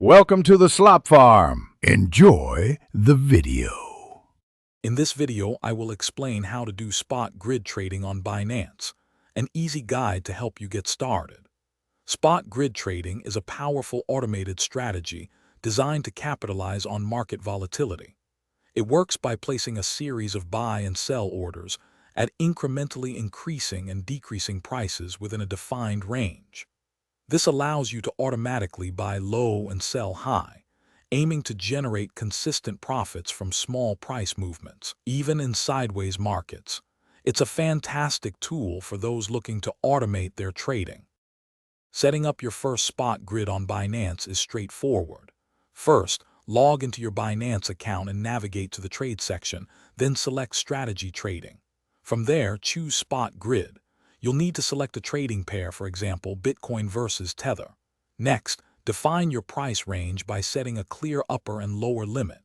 Welcome to the Slop Farm. Enjoy the video. In this video, I will explain how to do spot grid trading on Binance, an easy guide to help you get started. Spot grid trading is a powerful automated strategy designed to capitalize on market volatility. It works by placing a series of buy and sell orders at incrementally increasing and decreasing prices within a defined range. This allows you to automatically buy low and sell high, aiming to generate consistent profits from small price movements, even in sideways markets. It's a fantastic tool for those looking to automate their trading. Setting up your first spot grid on Binance is straightforward. First, log into your Binance account and navigate to the Trade section, then select Strategy Trading. From there, choose Spot Grid. You'll need to select a trading pair, for example, Bitcoin versus Tether. Next, define your price range by setting a clear upper and lower limit.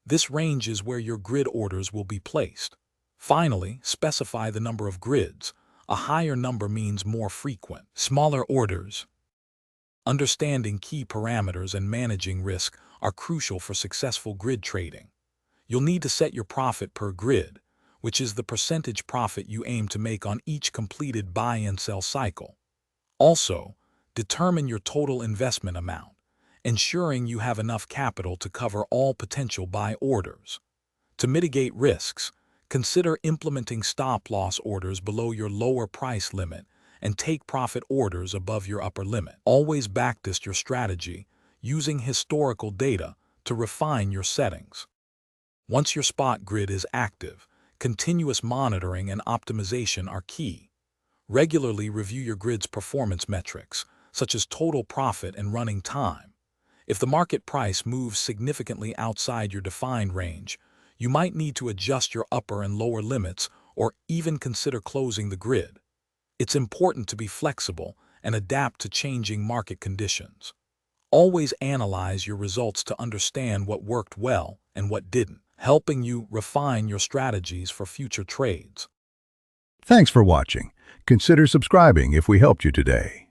This range is where your grid orders will be placed. Finally, specify the number of grids. A higher number means more frequent, smaller orders. Understanding key parameters and managing risk are crucial for successful grid trading. You'll need to set your profit per grid, which is the percentage profit you aim to make on each completed buy and sell cycle. Also, determine your total investment amount, ensuring you have enough capital to cover all potential buy orders. To mitigate risks, consider implementing stop-loss orders below your lower price limit and take profit orders above your upper limit. Always backtest your strategy using historical data to refine your settings. Once your spot grid is active, continuous monitoring and optimization are key. Regularly review your grid's performance metrics, such as total profit and running time. If the market price moves significantly outside your defined range, you might need to adjust your upper and lower limits or even consider closing the grid. It's important to be flexible and adapt to changing market conditions. Always analyze your results to understand what worked well and what didn't, helping you refine your strategies for future trades. Thanks for watching. Consider subscribing if we helped you today.